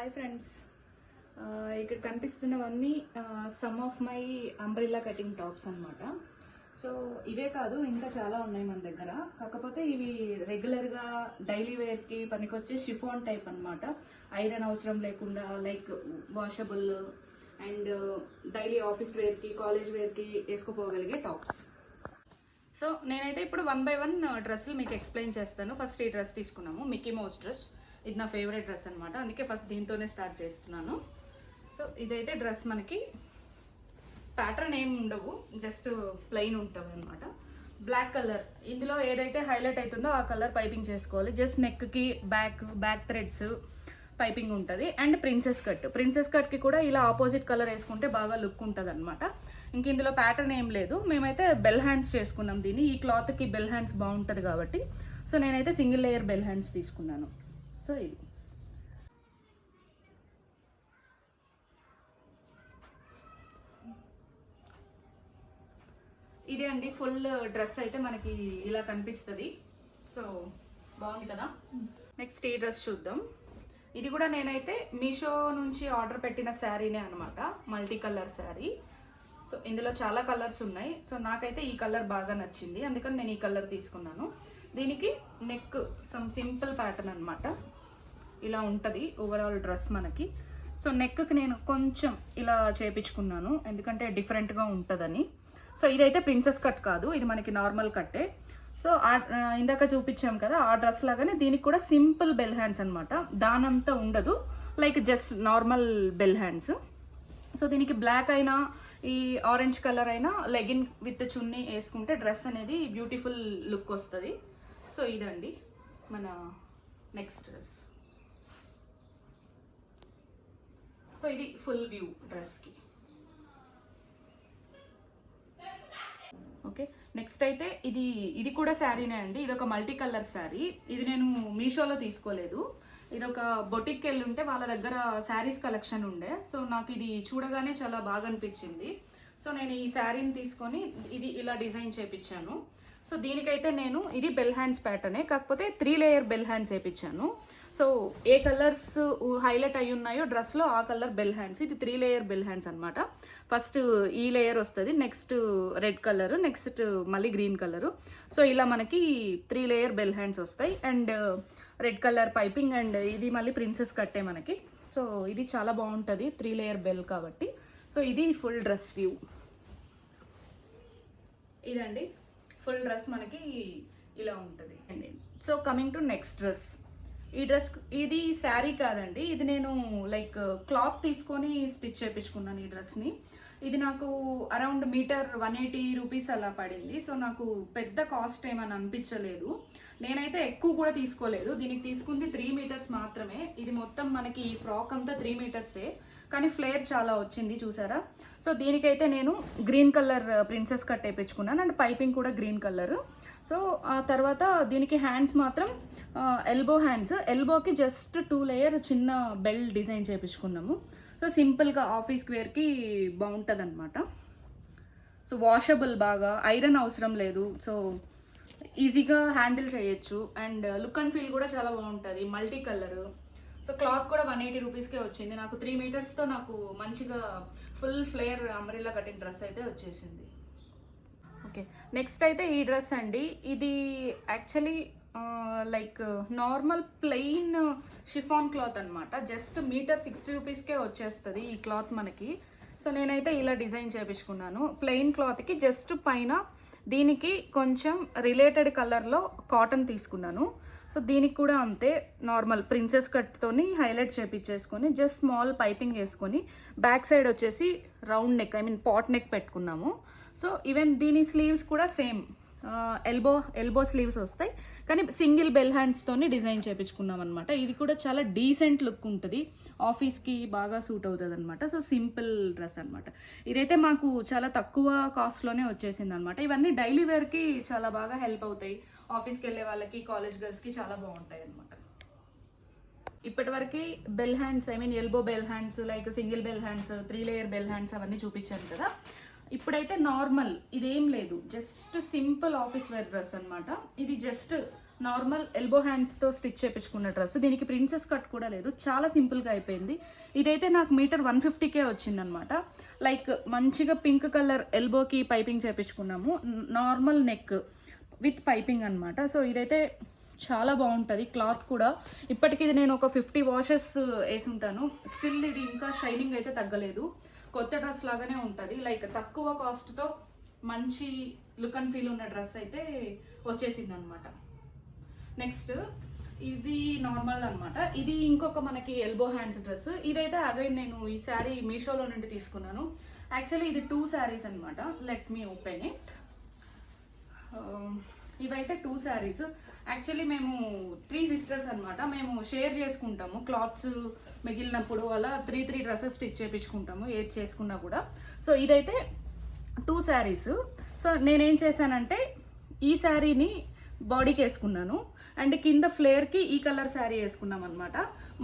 Hi friends, ఇక్కడ కనిపిస్తున్నవన్నీ some of my umbrella cutting tops అనమాట. సో ఇవే కాదు, ఇంకా చాలా ఉన్నాయి మన దగ్గర. కాకపోతే ఇవి రెగ్యులర్గా డైలీ వేర్కి పనికొచ్చే షిఫాన్ టైప్ అనమాట. ఐరన్ అవసరం లేకుండా, like washable and daily office వేర్కి, కాలేజ్ వేర్కి వేసుకోపోగలిగే టాప్స్. సో నేనైతే ఇప్పుడు 1 by 1 డ్రెస్సులు మీకు ఎక్స్ప్లెయిన్ చేస్తాను. ఫస్ట్ ఈ డ్రెస్ తీసుకున్నాము, మిక్కీ మౌస్ డ్రెస్. ఇది నా ఫేవరెట్ డ్రెస్ అనమాట, అందుకే ఫస్ట్ దీంతోనే స్టార్ట్ చేస్తున్నాను. సో ఇదైతే డ్రెస్ మనకి ప్యాటర్న్ ఏమి ఉండవు, జస్ట్ ప్లెయిన్ ఉంటుంది అనమాట. బ్లాక్ కలర్, ఇందులో ఏదైతే హైలైట్ అవుతుందో ఆ కలర్ పైపింగ్ చేసుకోవాలి. జస్ట్ నెక్కి బ్యాక్ థ్రెడ్స్ పైపింగ్ ఉంటుంది. అండ్ ప్రిన్సెస్ కట్కి కూడా ఇలా ఆపోజిట్ కలర్ వేసుకుంటే బాగా లుక్ ఉంటుంది అనమాట. ఇంక ఇందులో ప్యాటర్న్ ఏం లేదు. మేమైతే బెల్ హ్యాండ్స్ చేసుకున్నాం దీన్ని. ఈ క్లాత్కి బెల్ హ్యాండ్స్ బాగుంటుంది కాబట్టి సో నేనైతే సింగిల్ లేయర్ బెల్ హ్యాండ్స్ తీసుకున్నాను. సో ఇదే అండి ఫుల్ డ్రెస్ అయితే మనకి ఇలా కనిపిస్తుంది. సో బాగుంది కదా. నెక్స్ట్ ఈ డ్రెస్ చూద్దాం. ఇది కూడా నేనైతే మీషో నుంచి ఆర్డర్ పెట్టిన శారీనే అనమాట, మల్టీ కలర్ శారీ. సో ఇందులో చాలా కలర్స్ ఉన్నాయి. సో నాకైతే ఈ కలర్ బాగా నచ్చింది, అందుకని నేను ఈ కలర్ తీసుకున్నాను. దీనికి నెక్ సమ్ సింపుల్ ప్యాటర్న్ అనమాట, ఇలా ఉంటుంది ఓవరాల్ డ్రెస్ మనకి. సో నెక్కి నేను కొంచెం ఇలా చేపించుకున్నాను, ఎందుకంటే డిఫరెంట్గా ఉంటుందని. సో ఇదైతే ప్రిన్సెస్ కట్ కాదు, ఇది మనకి నార్మల్ కట్టే. సో ఇందాక చూపించాం కదా ఆ డ్రెస్ లాగానే దీనికి కూడా సింపుల్ బెల్ హ్యాండ్స్ అనమాట, దానంతా ఉండదు, like just normal bell hands. So దీనికి బ్లాక్ అయినా ఈ ఆరెంజ్ కలర్ అయినా లెగిన్ విత్ చున్నీ వేసుకుంటే డ్రెస్ అనేది బ్యూటిఫుల్ లుక్ వస్తుంది. సో ఇదండి మన నెక్స్ట్ డ్రెస్. సో ఇది ఫుల్ వ్యూ డ్రెస్కి. ఓకే, నెక్స్ట్ అయితే ఇది కూడా శారీనే అండి. ఇది ఒక మల్టీ కలర్ శారీ. ఇది నేను మీషోలో తీసుకోలేదు, ఇది ఒక బొటిక్కి వెళ్ళి ఉంటే వాళ్ళ దగ్గర శారీస్ కలెక్షన్ ఉండే. సో నాకు ఇది చూడగానే చాలా బాగా అనిపించింది. సో నేను ఈ శారీని తీసుకొని ఇది ఇలా డిజైన్ చేయించాను. సో దీనికైతే నేను ఇది బెల్ హ్యాండ్స్ ప్యాటర్నే, కాకపోతే 3 లేయర్ బెల్ హ్యాండ్స్ వేయించాను. సో ఏ కలర్స్ హైలైట్ అయి ఉన్నాయో డ్రెస్లో ఆ కలర్ బెల్ హ్యాండ్స్. ఇది 3 లేయర్ బెల్ హ్యాండ్స్ అనమాట. ఫస్ట్ ఈ లేయర్ వస్తుంది, నెక్స్ట్ రెడ్ కలరు, నెక్స్ట్ మళ్ళీ గ్రీన్ కలరు. సో ఇలా మనకి 3 లేయర్ బెల్ హ్యాండ్స్ వస్తాయి. And red colour piping, and ఇది మళ్ళీ ప్రిన్సెస్ కట్టే మనకి. సో ఇది చాలా బాగుంటుంది 3 లేయర్ బెల్ కాబట్టి. సో ఇది ఫుల్ డ్రెస్ వ్యూ. ఇదండి ఫుల్ డ్రెస్ మనకి ఇలా ఉంటుంది. And so coming to next dress. ఈ డ్రెస్ ఇది శారీ కాదండి, ఇది నేను లైక్ క్లాత్ తీసుకొని స్టిచ్ చేయించుకున్నాను ఈ డ్రెస్ని. ఇది నాకు అరౌండ్ మీటర్ 180 రూపీస్ అలా పడింది. సో నాకు పెద్ద కాస్ట్ ఏమని అనిపించలేదు. నేనైతే ఎక్కువ కూడా తీసుకోలేదు, దీనికి తీసుకుంది 3 మీటర్స్ మాత్రమే. ఇది మొత్తం మనకి ఈ ఫ్రాక్ అంతా 3 మీటర్సే, కానీ ఫ్లేర్ చాలా వచ్చింది చూసారా. సో దీనికైతే నేను గ్రీన్ కలర్ ప్రిన్సెస్ కట్ వేయించుకున్నాను, అండ్ పైపింగ్ కూడా గ్రీన్ కలర్. సో ఆ తర్వాత దీనికి హ్యాండ్స్ మాత్రం ఎల్బో హ్యాండ్స్. ఎల్బోకి జస్ట్ 2 లేయర్ చిన్న బెల్ డిజైన్ చేయించుకున్నాము. సో సింపుల్గా ఆఫీస్ వేర్కి బాగుంటుంది అనమాట. సో వాషబుల్, బాగా ఐరన్ అవసరం లేదు. సో ఈజీగా హ్యాండిల్ చేయొచ్చు, అండ్ లుక్ అండ్ ఫీల్ కూడా చాలా బాగుంటుంది, మల్టీ కలర్. సో క్లాత్ కూడా 180 రూపీస్కే వచ్చింది. నాకు 3 మీటర్స్తో నాకు మంచిగా full flare umbrella cutting dress అయితే వచ్చేసింది. ఓకే, నెక్స్ట్ అయితే ఈ డ్రెస్ అండి. ఇది actually like normal plain chiffon cloth అనమాట. జస్ట్ మీటర్ 60 రూపీస్కే వచ్చేస్తుంది ఈ క్లాత్ మనకి. సో నేనైతే ఇలా డిజైన్ చేయించుకున్నాను. ప్లెయిన్ క్లాత్కి జస్ట్ పైన దీనికి కొంచెం రిలేటెడ్ కలర్లో కాటన్ తీసుకున్నాను. సో దీనికి కూడా అంతే, నార్మల్ ప్రిన్సెస్ కట్తోని హైలైట్ చేపించేసుకొని జస్ట్ స్మాల్ పైపింగ్ వేసుకొని బ్యాక్ సైడ్ వచ్చేసి round neck, I mean pot neck పెట్టుకున్నాము. సో ఈవెన్ దీని స్లీవ్స్ కూడా సేమ్ ఎల్బో స్లీవ్స్ వస్తాయి, కానీ సింగిల్ బెల్ హ్యాండ్స్తోని డిజైన్ చేయించుకున్నాం అనమాట. ఇది కూడా చాలా డీసెంట్ లుక్ ఉంటుంది, ఆఫీస్కి బాగా సూట్ అవుతుంది అనమాట. సో సింపుల్ డ్రెస్ అనమాట. ఇదైతే మాకు చాలా తక్కువ కాస్ట్లోనే వచ్చేసింది అనమాట. ఇవన్నీ డైలీ వేర్కి చాలా బాగా హెల్ప్ అవుతాయి, ఆఫీస్కి వెళ్ళే వాళ్ళకి, కాలేజ్ గర్ల్స్కి చాలా బాగుంటాయి అనమాట. ఇప్పటివరకు bell hands, I mean elbow bell hands, like single bell hands, 3 layer bell hands అవన్నీ చూపించాను కదా. ఇప్పుడైతే నార్మల్, ఇదేం లేదు, just simple office wear dress అనమాట. ఇది జస్ట్ నార్మల్ ఎల్బో హ్యాండ్స్తో స్టిచ్ చేయించుకున్న డ్రెస్. దీనికి ప్రిన్సెస్ కట్ కూడా లేదు, చాలా సింపుల్గా అయిపోయింది. ఇదైతే నాకు మీటర్ 150కే వచ్చిందనమాట. లైక్ మంచిగా పింక్ కలర్ ఎల్బోకి పైపింగ్ చేయించుకున్నాము, నార్మల్ నెక్ విత్ పైపింగ్ అనమాట. సో ఇదైతే చాలా బాగుంటుంది. క్లాత్ కూడా ఇప్పటికి ఇది నేను ఒక 50 వాషెస్ వేసి ఉంటాను, స్టిల్ ఇది ఇంకా షైనింగ్ అయితే తగ్గలేదు. కొత్త డ్రెస్ లాగానే ఉంటుంది. లైక్ తక్కువ కాస్ట్తో మంచి లుక్ అండ్ ఫీల్ ఉన్న డ్రెస్ అయితే వచ్చేసింది అనమాట. నెక్స్ట్ ఇది నార్మల్ అనమాట. ఇది ఇంకొక మనకి ఎల్బో హ్యాండ్స్ డ్రెస్. ఇదైతే అగైన్ నేను ఈ శారీ మీషోలో నుండి తీసుకున్నాను. యాక్చువల్లీ ఇది 2 శారీస్ అనమాట. Let me open it. ఇవైతే 2 శారీస్. యాక్చువల్లీ మేము 3 సిస్టర్స్ అనమాట. మేము షేర్ చేసుకుంటాము క్లాత్స్ మిగిలినప్పుడు, అలా 3 డ్రెస్సెస్ స్టిచ్ చేయించుకుంటాము ఏది చేసుకున్నా కూడా. సో ఇదైతే 2 శారీస్. సో నేనేం చేశానంటే ఈ శారీని బాడీకి వేసుకున్నాను అండ్ కింద ఫ్లేర్కి ఈ కలర్ శారీ వేసుకున్నాం అనమాట.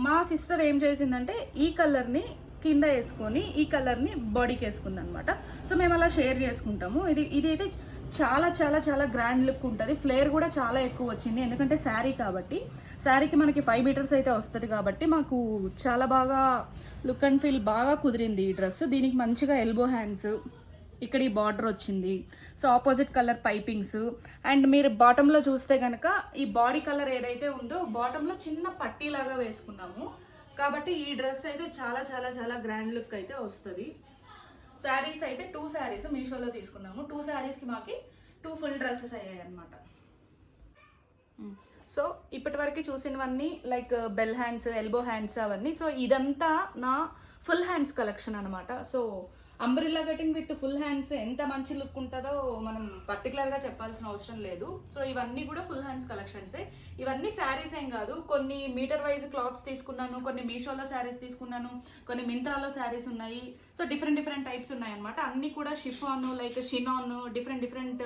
మా సిస్టర్ ఏం చేసిందంటే ఈ కలర్ని కింద వేసుకొని ఈ కలర్ని బాడీకి వేసుకుంది అనమాట. సో మేము అలా షేర్ చేసుకుంటాము. ఇది అయితే చాలా చాలా చాలా గ్రాండ్ లుక్ ఉంటుంది. ఫ్లేర్ కూడా చాలా ఎక్కువ వచ్చింది, ఎందుకంటే శారీ కాబట్టి. శారీకి మనకి 5 మీటర్స్ అయితే వస్తుంది కాబట్టి మాకు చాలా బాగా లుక్ అండ్ ఫీల్ బాగా కుదిరింది ఈ డ్రెస్. దీనికి మంచిగా ఎల్బో హ్యాండ్స్, ఇక్కడ ఈ బార్డర్ వచ్చింది. So opposite colour pipings and మీరు బాటంలో చూస్తే కనుక ఈ బాడీ కలర్ ఏదైతే ఉందో బాటంలో చిన్న పట్టీలాగా వేసుకున్నాము కాబట్టి ఈ డ్రెస్ అయితే చాలా చాలా చాలా గ్రాండ్ లుక్ అయితే వస్తుంది. శారీస్ అయితే 2 శారీస్ మీషోలో తీసుకున్నాము. 2 శారీస్కి మాకి 2 ఫుల్ డ్రెస్సెస్ అయ్యాయి అనమాట. సో ఇప్పటి వరకు చూసినవన్నీ like bell hands, elbow hands అవన్నీ. సో ఇదంతా నా ఫుల్ హ్యాండ్స్ కలెక్షన్ అనమాట. So umbrella cutting with full hands ఎంత మంచి లుక్ ఉంటుందో మనం పర్టికులర్గా చెప్పాల్సిన అవసరం లేదు. సో ఇవన్నీ కూడా ఫుల్ హ్యాండ్స్ కలెక్షన్సే. ఇవన్నీ శారీస్ ఏం కాదు, కొన్ని మీటర్ వైజ్ క్లాత్స్ తీసుకున్నాను, కొన్ని మీషోలో శారీస్ తీసుకున్నాను, కొన్ని మింత్రాలో శారీస్ ఉన్నాయి. సో డిఫరెంట్ టైప్స్ ఉన్నాయన్నమాట. అన్నీ కూడా షిఫాన్, లైక్ షినాన్, డిఫరెంట్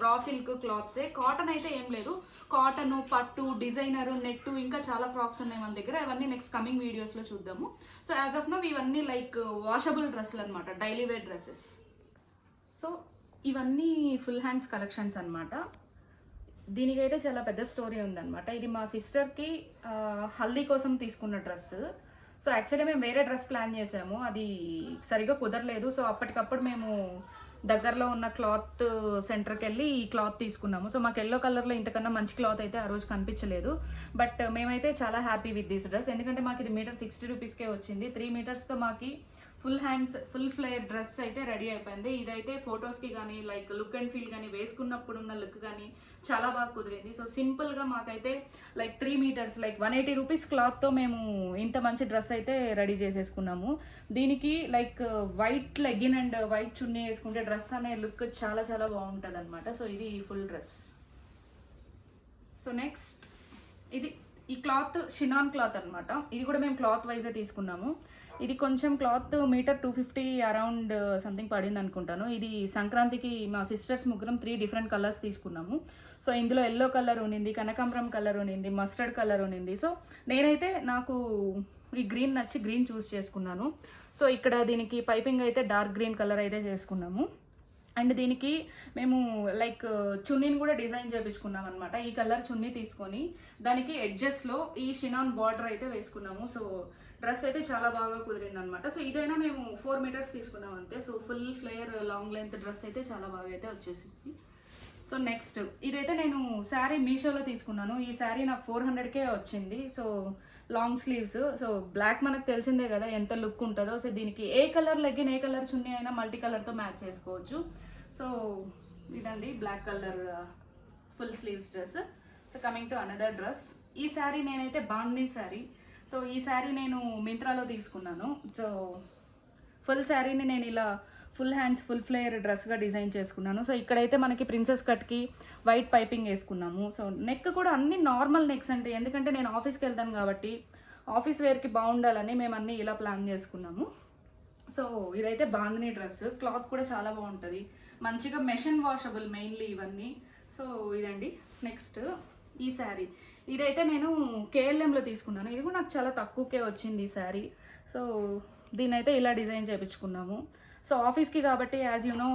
రా సిల్క్ క్లాత్సే. కాటన్ అయితే ఏం లేదు, కాటన్, పట్టు, డిజైనర్, నెట్టు, ఇంకా చాలా ఫ్రాక్స్ ఉన్నాయి మన దగ్గర. అవన్నీ నెక్స్ట్ కమింగ్ వీడియోస్లో చూద్దాము. సో యాజ్ ఆఫ్ నౌ ఇవన్నీ లైక్ వాషబుల్ డ్రెస్సులు అనమాట, డైలీ వేర్ డ్రెస్సెస్. సో ఇవన్నీ ఫుల్ హ్యాండ్స్ కలెక్షన్స్ అనమాట. దీనికైతే చాలా పెద్ద స్టోరీ ఉందన్నమాట. ఇది మా సిస్టర్కి హల్దీ కోసం తీసుకున్న డ్రెస్. సో యాక్చువల్లీ మేము వేరే డ్రెస్ ప్లాన్ చేసాము, అది సరిగా కుదరలేదు. సో అప్పటికప్పుడు మేము దగ్గరలో ఉన్న క్లాత్ సెంటర్కి వెళ్ళి ఈ క్లాత్ తీసుకున్నాము. సో మాకు ఎల్లో కలర్లో ఇంతకన్నా మంచి క్లాత్ అయితే ఆ రోజు కనిపించలేదు. బట్ మేమైతే చాలా హ్యాపీ విత్ దిస్ డ్రెస్, ఎందుకంటే మాకు ఇది మీటర్ 60 రూపీస్కే వచ్చింది. 3 మీటర్స్తో మాకు full hands full flare dress అయితే రెడీ అయిపోయింది. ఇదైతే ఫొటోస్కి కానీ లైక్ లుక్ అండ్ ఫీల్ కానీ వేసుకున్నప్పుడు ఉన్న లుక్ కానీ చాలా బాగా కుదిరింది. సో సింపుల్గా మాకైతే లైక్ 3 మీటర్స్ లైక్ 180 రూపీస్ క్లాత్తో మేము ఇంత మంచి డ్రెస్ అయితే రెడీ చేసేసుకున్నాము. దీనికి like white leggin and white chunni వేసుకుంటే డ్రెస్ అనే లుక్ చాలా చాలా బాగుంటుంది అనమాట. సో ఇది ఫుల్ డ్రెస్. సో నెక్స్ట్ ఇది ఈ క్లాత్ షినాన్ క్లాత్ అనమాట. ఇది కూడా మేము క్లాత్ వైజే తీసుకున్నాము. ఇది కొంచెం క్లాత్ మీటర్ 250 అరౌండ్ సంథింగ్ పడింది అనుకుంటాను. ఇది సంక్రాంతికి మా సిస్టర్స్ ముగ్గురం 3 డిఫరెంట్ కలర్స్ తీసుకున్నాము. సో ఇందులో ఎల్లో కలర్ ఉన్నింది, కనకాంబరం కలర్ ఉన్నింది, మస్టర్డ్ కలర్ ఉన్నింది. సో నేనైతే నాకు ఈ గ్రీన్ నచ్చి గ్రీన్ చూస్ చేసుకున్నాను. సో ఇక్కడ దీనికి పైపింగ్ అయితే డార్క్ గ్రీన్ కలర్ అయితే చేసుకున్నాము. అండ్ దీనికి మేము లైక్ చున్నీని కూడా డిజైన్ చేయించుకున్నాం అనమాట. ఈ కలర్ చున్నీ తీసుకొని దానికి ఎడ్జెస్లో ఈ షినాన్ బార్డర్ అయితే వేసుకున్నాము. సో డ్రెస్ అయితే చాలా బాగా కుదిరింది అనమాట. సో ఇదైనా మేము 4 మీటర్స్ తీసుకున్నాం అంతే. So full flayer long length dress అయితే చాలా బాగా అయితే వచ్చేసింది. సో నెక్స్ట్ ఇదైతే నేను శారీ మీషోలో తీసుకున్నాను. ఈ శారీ నాకు 400కే వచ్చింది. So long sleeves, so black మనకు తెలిసిందే కదా ఎంత లుక్ ఉంటుందో. సో దీనికి ఏ కలర్ లెగ్గిన్ ఏ కలర్ చున్నీ అయినా మల్టీ కలర్తో మ్యాచ్ చేసుకోవచ్చు. సో ఇదండి black colour full sleeves dress. So coming to another dress. ఈ శారీ నేనైతే బాందీ శారీ. సో ఈ శారీ నేను మింత్రాలో తీసుకున్నాను. సో ఫుల్ శారీని నేను ఇలా ఫుల్ హ్యాండ్స్ ఫుల్ ఫ్లేయర్ డ్రెస్గా డిజైన్ చేసుకున్నాను. సో ఇక్కడైతే మనకి ప్రిన్సెస్ కట్కి వైట్ పైపింగ్ వేసుకున్నాము. సో నెక్ కూడా అన్ని నార్మల్ నెక్స్ అంటే, ఎందుకంటే నేను ఆఫీస్కి వెళ్తాను కాబట్టి ఆఫీస్ వేర్కి బాగుండాలని మేము అన్నీ ఇలా ప్లాన్ చేసుకున్నాము. సో ఇదైతే బాందినీ డ్రెస్. క్లాత్ కూడా చాలా బాగుంటుంది, మంచిగా మెషిన్ వాషబుల్ మెయిన్లీ ఇవన్నీ. సో ఇదండి. నెక్స్ట్ ఈ శారీ ఇదైతే నేను కేఎల్ఎంలో తీసుకున్నాను. ఇది కూడా నాకు చాలా తక్కువకే వచ్చింది ఈ శారీ. సో దీనైతే ఇలా డిజైన్ చేయించుకున్నాము. సో ఆఫీస్కి కాబట్టి యాజ్ నో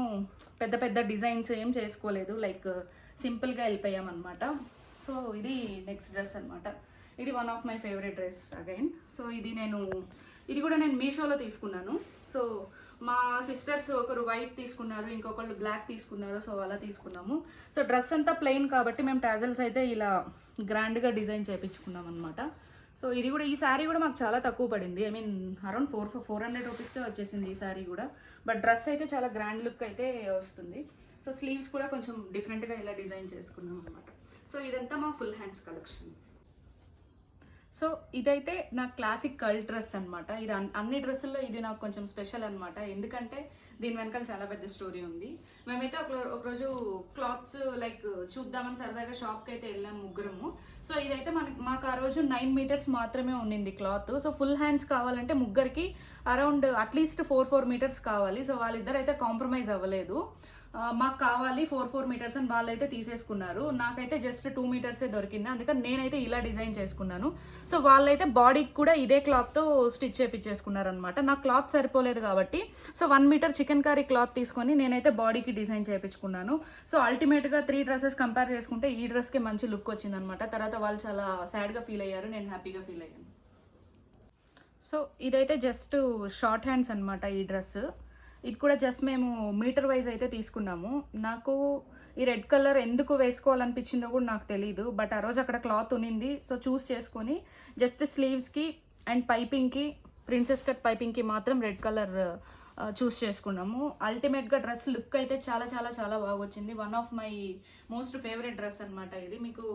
పెద్ద పెద్ద డిజైన్స్ ఏం చేసుకోలేదు, లైక్ సింపుల్గా వెళ్ళిపోయామన్నమాట. సో ఇది నెక్స్ట్ డ్రెస్ అనమాట. ఇది one of my favourite dress again. So ఇది కూడా నేను మీషోలో తీసుకున్నాను. సో మా సిస్టర్స్ ఒకరు వైట్ తీసుకున్నారు, ఇంకొకళ్ళు బ్లాక్ తీసుకున్నారు. సో అలా తీసుకున్నాము. సో డ్రెస్ అంతా ప్లెయిన్ కాబట్టి మేము టాజల్స్ అయితే ఇలా గ్రాండ్గా డిజైన్ చేయించుకున్నాం అనమాట. సో ఇది కూడా, ఈ శారీ కూడా మాకు చాలా తక్కువ పడింది. ఐ మీన్ అరౌండ్ 400 రూపీస్కే వచ్చేసింది ఈ శారీ కూడా. బట్ డ్రెస్ అయితే చాలా గ్రాండ్ లుక్ అయితే వస్తుంది. సో స్లీవ్స్ కూడా కొంచెం డిఫరెంట్గా ఇలా డిజైన్ చేసుకున్నాం అనమాట. సో ఇదంతా మా ఫుల్ హ్యాండ్స్ కలెక్షన్. సో ఇదైతే నా క్లాసిక్ కర్ల్ డ్రెస్ అనమాట. ఇది అన్ని డ్రెస్సుల్లో ఇది నాకు కొంచెం స్పెషల్ అనమాట. ఎందుకంటే దీని వెనకాల చాలా పెద్ద స్టోరీ ఉంది. మేమైతే ఒకరోజు క్లాత్స్ లైక్ చూద్దామని సరదాగా షాప్కి అయితే వెళ్ళాం ముగ్గురము. సో ఇదైతే మాకు ఆ రోజు 9 మీటర్స్ మాత్రమే ఉండింది క్లాత్. సో ఫుల్ హ్యాండ్స్ కావాలంటే ముగ్గురికి అరౌండ్ అట్లీస్ట్ 4 మీటర్స్ కావాలి. సో వాళ్ళిద్దరు అయితే కాంప్రమైజ్ అవ్వలేదు. మాకు కావాలి 4 మీటర్స్ అని వాళ్ళైతే తీసేసుకున్నారు. నాకైతే జస్ట్ 2 మీటర్సే దొరికింది. అందుకని నేనైతే ఇలా డిజైన్ చేసుకున్నాను. సో వాళ్ళైతే బాడీకి కూడా ఇదే క్లాత్తో స్టిచ్ చేయించేసుకున్నారు అనమాట. నాకు క్లాత్ సరిపోలేదు కాబట్టి so 1 metre chicken curry cloth తీసుకొని నేనైతే బాడీకి డిజైన్ చేయించుకున్నాను. సో అల్టిమేట్గా 3 డ్రెస్సెస్ కంపేర్ చేసుకుంటే ఈ డ్రెస్కి మంచి లుక్ వచ్చిందనమాట. తర్వాత వాళ్ళు చాలా సాడ్గా ఫీల్ అయ్యారు, నేను హ్యాపీగా ఫీల్ అయ్యాను. సో ఇదైతే జస్ట్ షార్ట్ హ్యాండ్స్ అనమాట ఈ డ్రెస్. ఇది కూడా జస్ట్ మేము మీటర్ వైజ్ అయితే తీసుకున్నాము. నాకు ఈ రెడ్ కలర్ ఎందుకు వేసుకోవాలనిపించిందో కూడా నాకు తెలీదు. బట్ ఆ రోజు అక్కడ క్లాత్ ఉన్నింది. సో చూస్ చేసుకొని జస్ట్ స్లీవ్స్కి అండ్ పైపింగ్కి, ప్రిన్సెస్ కట్ పైపింగ్కి మాత్రం రెడ్ కలర్ చూస్ చేసుకున్నాము. అల్టిమేట్గా డ్రెస్ లుక్ అయితే చాలా చాలా చాలా బాగా వచ్చింది. One of my most favourite dress అనమాట ఇది. మీకు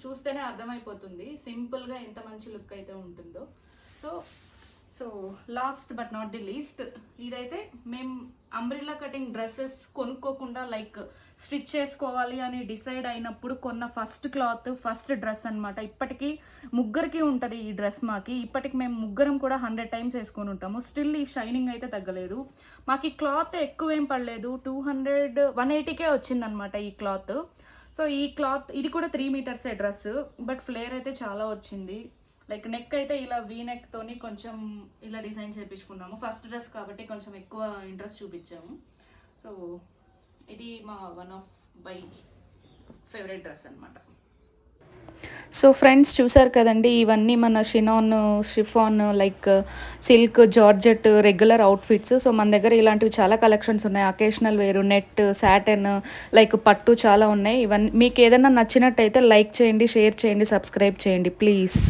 చూస్తేనే అర్థమైపోతుంది సింపుల్గా ఎంత మంచి లుక్ అయితే ఉంటుందో. So last but not the least, ఇదైతే మేము అంబ్రిల్లా కటింగ్ డ్రెస్సెస్ కొనుక్కోకుండా లైక్ స్టిచ్ చేసుకోవాలి అని డిసైడ్ అయినప్పుడు కొన్న ఫస్ట్ క్లాత్, ఫస్ట్ డ్రెస్ అనమాట. ఇప్పటికీ ముగ్గురికి ఉంటుంది ఈ డ్రెస్ మాకి. ఇప్పటికి మేము ముగ్గురం కూడా 100 టైమ్స్ వేసుకొని ఉంటాము. స్టిల్ ఈ షైనింగ్ అయితే తగ్గలేదు. మాకు ఈ క్లాత్ ఎక్కువ ఏం పడలేదు, 180కే వచ్చిందనమాట ఈ క్లాత్. సో ఈ క్లాత్ ఇది కూడా 3 మీటర్సే డ్రెస్. బట్ ఫ్లేర్ అయితే చాలా వచ్చింది. లైక్ నెక్ అయితే ఇలా వీ నెక్ తోని కొంచెం ఇలా డిజైన్ చేయించుకున్నాము. ఫస్ట్ డ్రెస్ కాబట్టి కొంచెం ఎక్కువ ఇంట్రెస్ట్ చూపించాము. సో ఇది మా one of my favourite dress అనమాట. సో ఫ్రెండ్స్ చూసారు కదండి, ఇవన్నీ మన chiffon like silk, georgette regular outfits. So మన దగ్గర ఇలాంటివి చాలా కలెక్షన్స్ ఉన్నాయి. అకేషనల్ వేరు, నెట్, సాటన్, లైక్ పట్టు చాలా ఉన్నాయి. ఇవన్నీ మీకు ఏదైనా నచ్చినట్టయితే లైక్ చేయండి, షేర్ చేయండి, సబ్స్క్రైబ్ చేయండి ప్లీజ్.